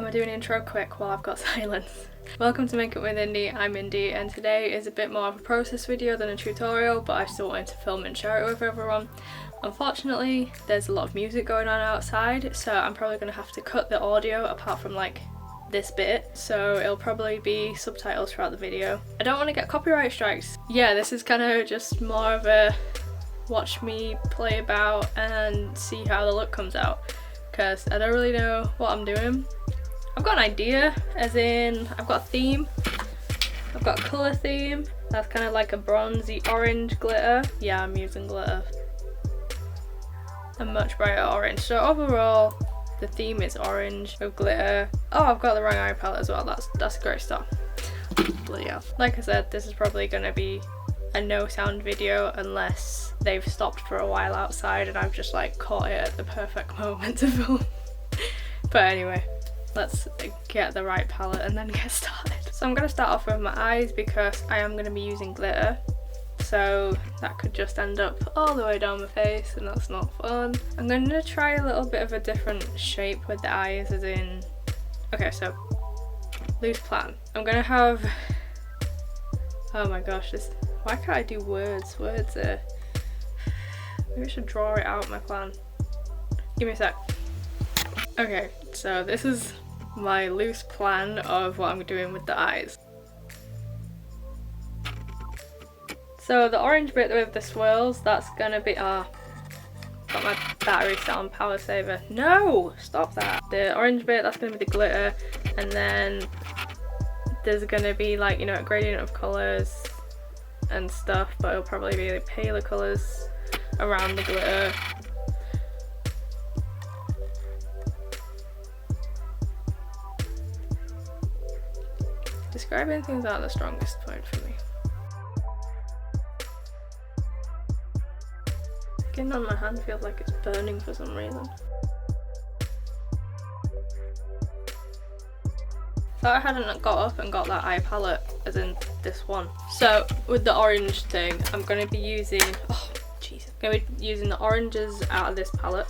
I'ma do an intro quick while I've got silence. Welcome to Make Up with Indie, I'm Indie, and today is a bit more of a process video than a tutorial, but I still wanted to film and share it with everyone. Unfortunately, there's a lot of music going on outside, so I'm probably going to have to cut the audio apart from like this bit, so it'll probably be subtitles throughout the video. I don't want to get copyright strikes. Yeah, this is kind of just more of a watch me play about and see how the look comes out, because I don't really know what I'm doing. I've got an idea, as in I've got a theme, I've got a colour theme, that's kind of like a bronzy orange glitter. Yeah, I'm using glitter. A much brighter orange. So overall, the theme is orange with glitter. Oh, I've got the wrong eye palette as well, that's a great start. Bloody hell. Like I said, this is probably going to be a no sound video unless they've stopped for a while outside and I've just like caught it at the perfect moment to film. But anyway, let's get the right palette and then get started. So I'm going to start off with my eyes because I am going to be using glitter. So that could just end up all the way down my face and that's not fun. I'm going to try a little bit of a different shape with the eyes, as in... Okay, so loose plan. I'm going to have... Oh my gosh, this... Why can't I do words? Words are... Maybe I should draw it out, my plan. Give me a sec. Okay, so this is my loose plan of what I'm doing with the eyes. So the orange bit with the swirls, that's gonna be, got my battery set on power saver. No, stop that. The orange bit, that's gonna be the glitter, and then there's gonna be like, you know, a gradient of colours and stuff, but it'll probably be like paler colours around the glitter. Describing things aren't the strongest point for me. Skin on my hand feels like it's burning for some reason. Thought I hadn't got up and got that eye palette, as in this one. So with the orange thing, I'm going to be using, oh Jesus, I'm going to be using the oranges out of this palette,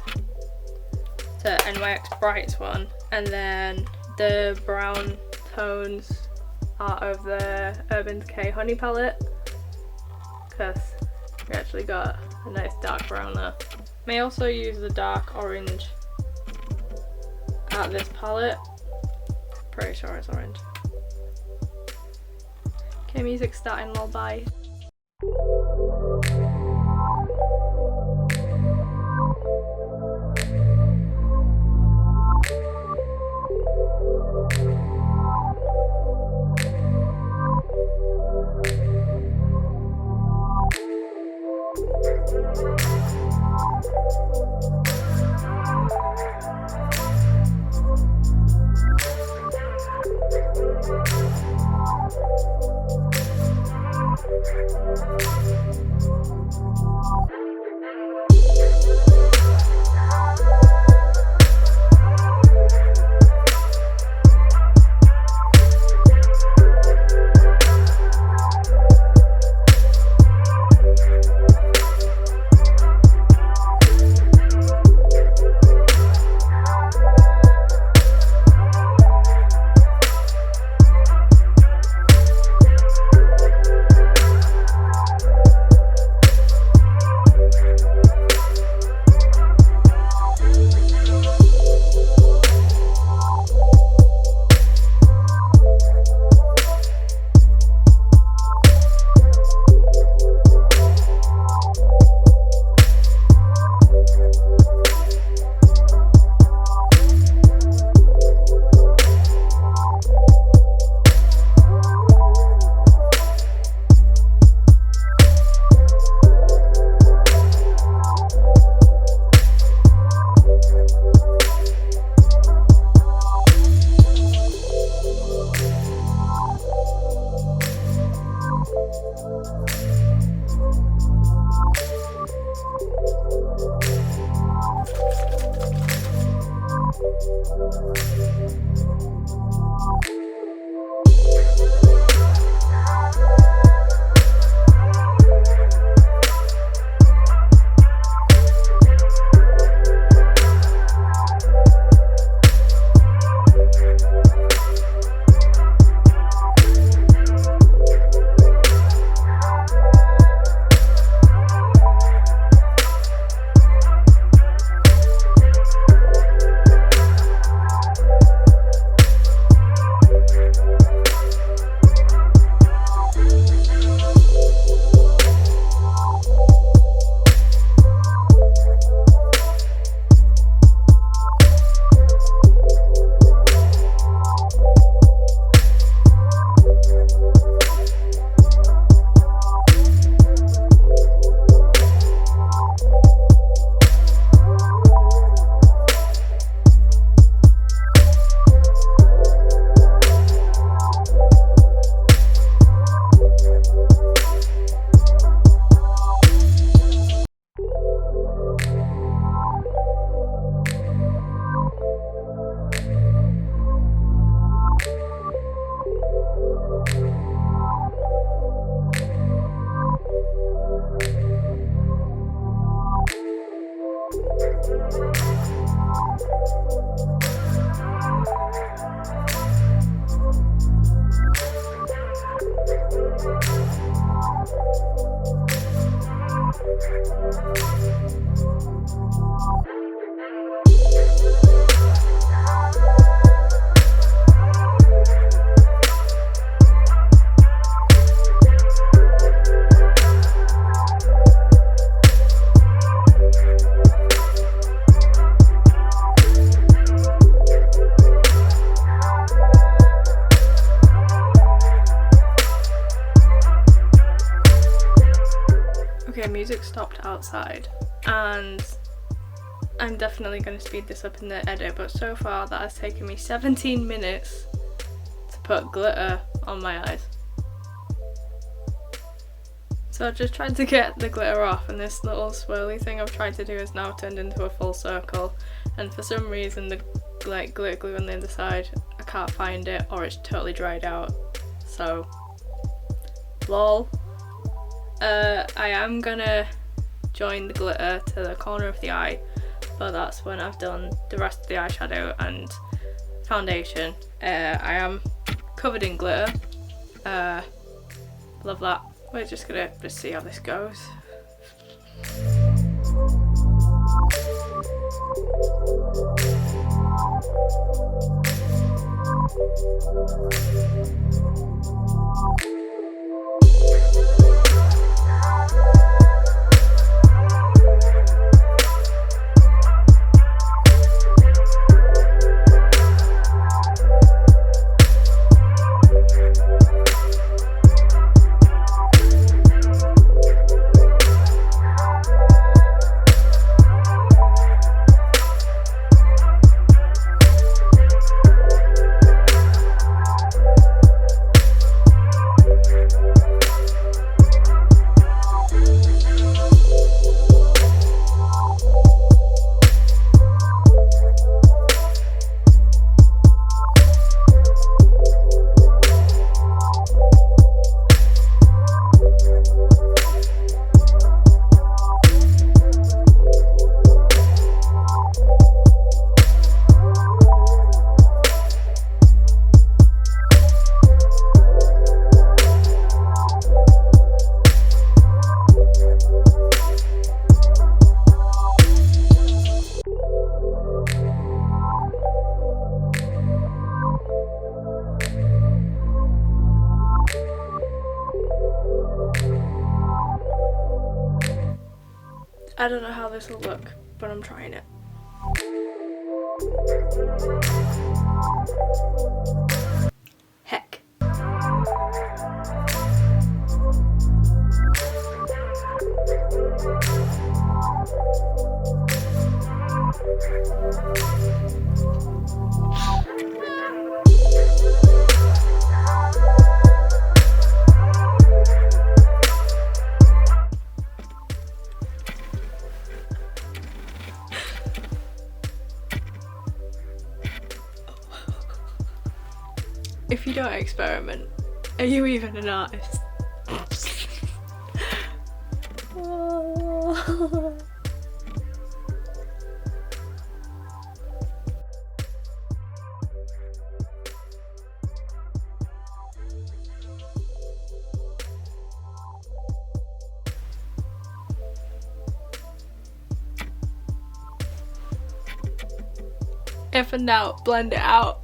the NYX Brights one, and then the brown tones out of the Urban Decay Honey palette, because we actually got a nice dark brown there. May also use the dark orange out of this palette. Pretty sure it's orange. Okay, music starting, lol, bye. Okay, music stopped outside, and I'm definitely going to speed this up in the edit, but so far that has taken me 17 minutes to put glitter on my eyes. So I've just tried to get the glitter off, and this little swirly thing I've tried to do is now turned into a full circle, and for some reason the glitter glue on the other side, I can't find it, or it's totally dried out, so lol. I am gonna join the glitter to the corner of the eye, but that's when I've done the rest of the eyeshadow and foundation. I am covered in glitter. Love that. We're just gonna see how this goes. I don't know how this will look, but I'm trying it. Heck. If you don't experiment, are you even an artist? If in doubt, blend it out.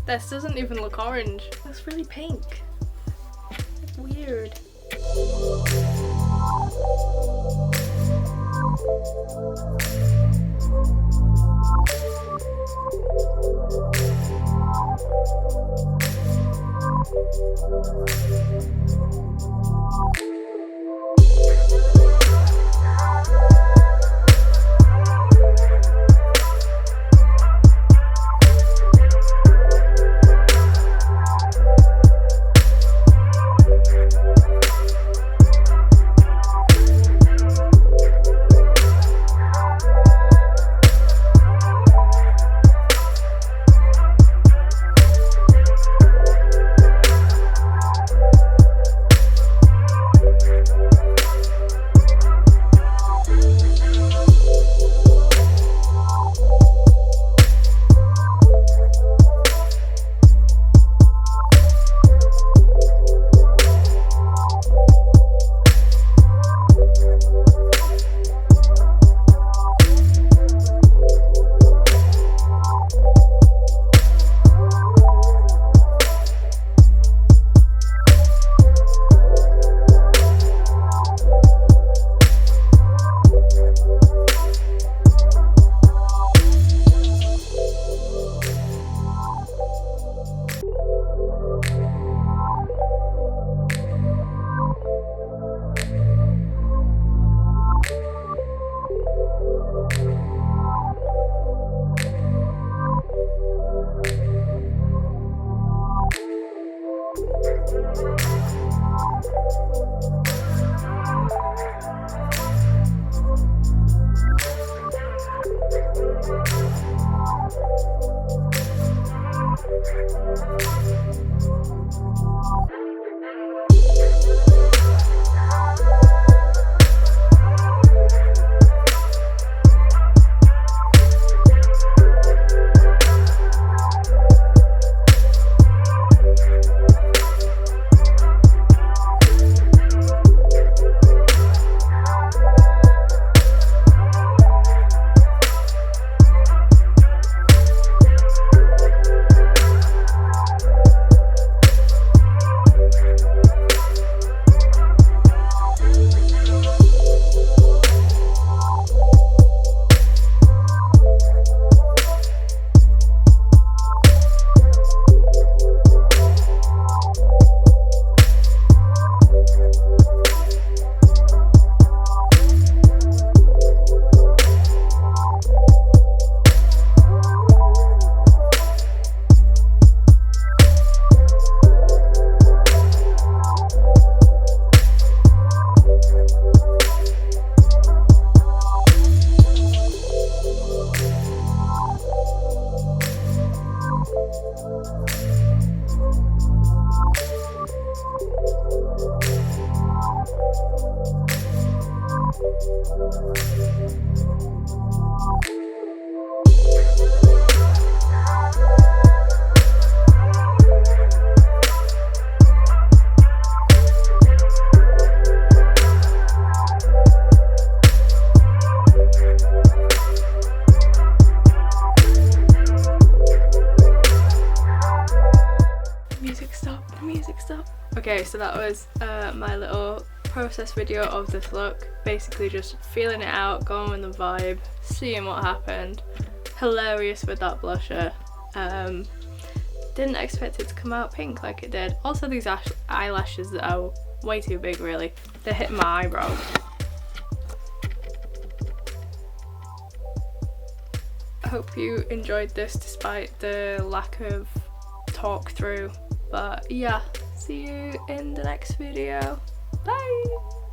This doesn't even look orange. It's really pink. It's weird. Music stop. Okay, so that was my little process video of this look. Basically just feeling it out, going with the vibe, seeing what happened. Hilarious with that blusher. Didn't expect it to come out pink like it did. Also these eyelashes are way too big really. They're hitting my eyebrows. I hope you enjoyed this despite the lack of talk through. But yeah, see you in the next video. Bye!